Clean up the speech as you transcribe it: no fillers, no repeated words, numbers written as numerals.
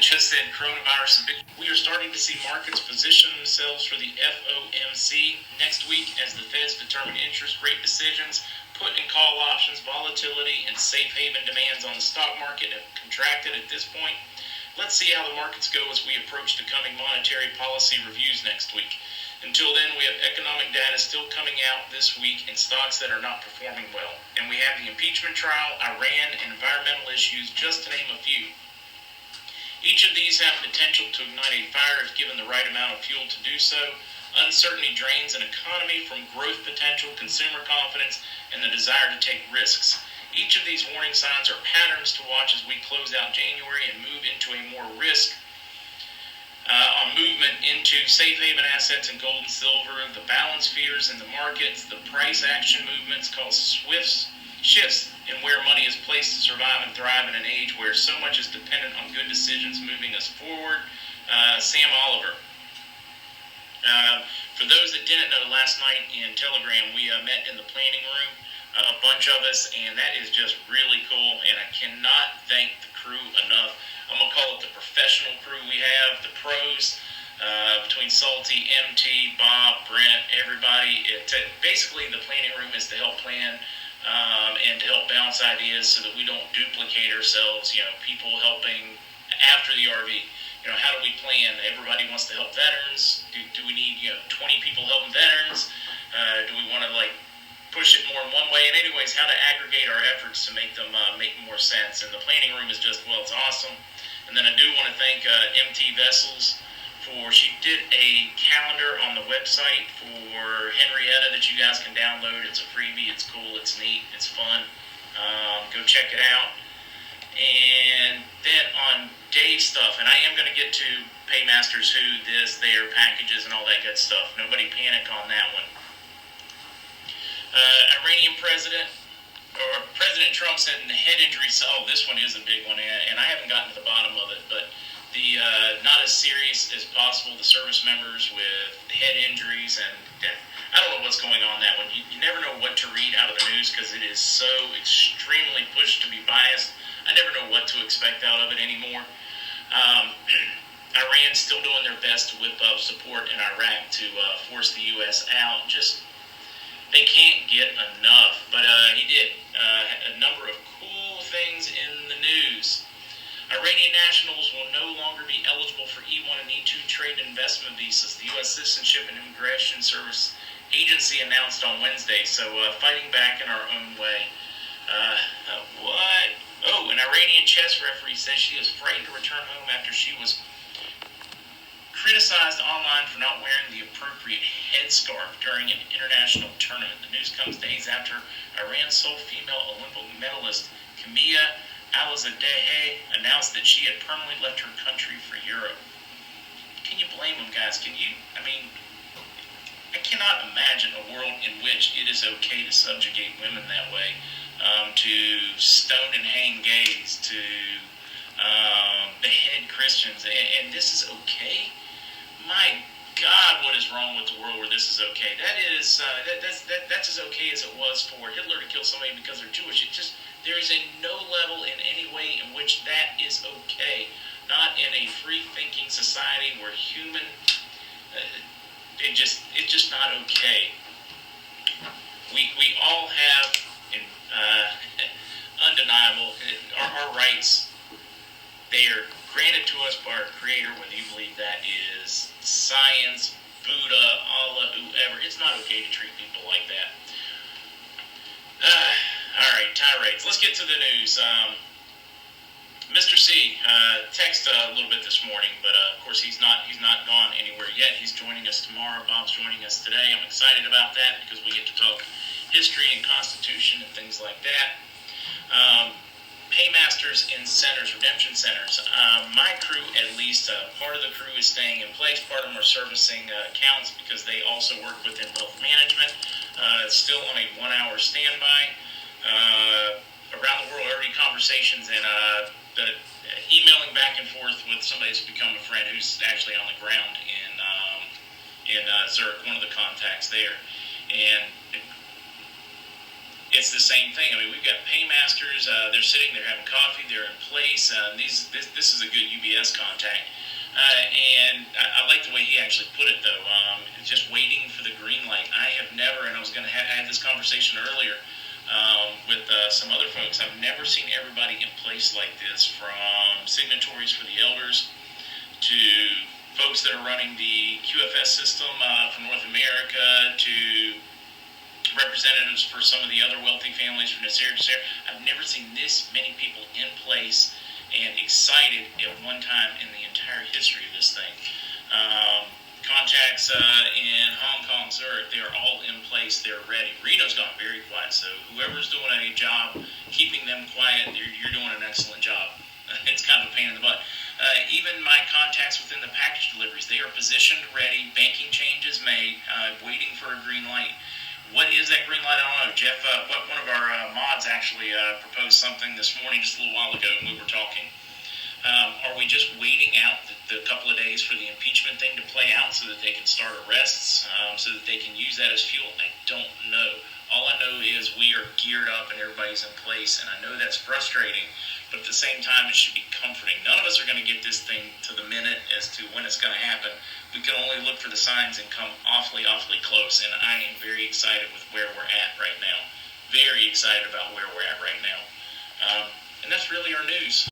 just said coronavirus and Bitcoin. We are starting to see markets position themselves for the FOMC next week as the Feds determine interest rate decisions. Put and call options, volatility, and safe haven demands on the stock market have contracted at this point. Let's see how the markets go as we approach the coming monetary policy reviews next week. Until then, we have economic data still coming out this week in stocks that are not performing well. And we have the impeachment trial, Iran, and environmental issues, just to name a few. Each of these have potential to ignite a fire if given the right amount of fuel to do so. Uncertainty drains an economy from growth potential, consumer confidence, and the desire to take risks. Each of these warning signs are patterns to watch as we close out January and move into a more risk on movement into safe haven assets and gold and silver. The balance fears in the markets, the price action movements cause swift shifts in where money is placed to survive and thrive in an age where so much is dependent on good decisions moving us forward. Sam Oliver. For those that didn't know, last night in Telegram, we met in the planning room, a bunch of us, and that is just really cool, and I cannot thank the crew enough. I'm going to call it the professional crew we have, the pros, between Salty, MT, Bob, Brent, everybody. Basically, the planning room is to help plan and to help bounce ideas so that we don't duplicate ourselves. People helping after the RV. How do we plan? Everybody wants to help veterans. Do we need 20 people helping veterans? Do we want to push it more in one way? And anyways, how to aggregate our efforts to make them make more sense. And the planning room is just, it's awesome. And then I do want to thank MT Vessels she did a calendar on the website for Henrietta that you guys can download. It's a freebie. It's cool. It's neat. It's fun. Go check it out. And then on Dave's stuff, and I am going to get to Paymasters Who, this, their packages, and all that good stuff. Nobody panic on that one. Iranian President Trump said in the head injury, this one is a big one, and I haven't gotten to the bottom of it, but the not as serious as possible, the service members with head injuries and death. I don't know what's going on in that one. You never know what to read out of the news because it is so extremely pushed to be biased. I never know what to expect out of it anymore. Iran's still doing their best to whip up support in Iraq to force the U.S. out. They can't get enough. But he did a number of cool things in the news. Iranian nationals will no longer be eligible for E1 and E2 trade and investment visas. The U.S. Citizenship and Immigration Service Agency announced on Wednesday. So fighting back in our own way. What? Oh, an Iranian chess referee says she is frightened to return home after she was criticized online for not wearing the appropriate headscarf during an international tournament. The news comes days after Iran's sole female Olympic medalist, Camilla Alizadeh, announced that she had permanently left her country for Europe. Can you blame them, guys? I cannot imagine a world in which it is okay to subjugate women that way, to stone and hang gays, to behead Christians, and this is okay? My God, what is wrong with the world where this is okay? That's as okay as it was for Hitler to kill somebody because they're Jewish. There is no level in any way in which that is okay. Not in a free-thinking society where it's just not okay. We all have undeniable our rights. They are granted to us by our Creator, whether you believe that is science, Buddha, Allah, whoever. It's not okay to treat people like that. All right, tirades. Let's get to the news. Mr. C texted a little bit this morning, but of course he's not gone anywhere yet. He's joining us tomorrow. Bob's joining us today. I'm excited about that because we get to talk history and Constitution and things like that. Paymasters and centers, redemption centers. My crew, at least, part of the crew is staying in place. Part of them are servicing accounts because they also work within wealth management. It's still on a 1-hour standby. Around the world, already conversations and the emailing back and forth with somebody who's become a friend who's actually on the ground in Zurich, one of the contacts there. And it's the same thing. I mean, we've got paymasters. They're sitting, they're having coffee, they're in place. This is a good UBS contact. And I like the way he actually put it, though. Just waiting for the green light. I have never, and I had this conversation earlier with some other folks. I've never seen everybody in place like this, from signatories for the elders to folks that are running the QFS system from North America to representatives for some of the other wealthy families from Nasir to Sarah. I've never seen this many people in place and excited at one time in the entire history of this thing. Contacts in Hong Kong, Zurich, they are all in place. They're ready. Reno's gone very quiet, so whoever's doing a job keeping them quiet, you're doing an excellent job. It's kind of a pain in the butt. Even my contacts within the package deliveries, they are positioned, ready. Banking changes made, waiting for a green light. What is that green light? I don't know. Jeff, one of our mods actually proposed something this morning, just a little while ago, when we were talking. Are we just waiting out the couple of days for the impeachment thing to play out so that they can start arrests, so that they can use that as fuel? I don't know. All I know is we are geared up and everybody's in place, and I know that's frustrating, but at the same time, it should be comforting. None of us are going to get this thing to the minute as to when it's going to happen. We can only look for the signs and come awfully, awfully close, and I am very excited with where we're at right now. Very excited about where we're at right now. And that's really our news.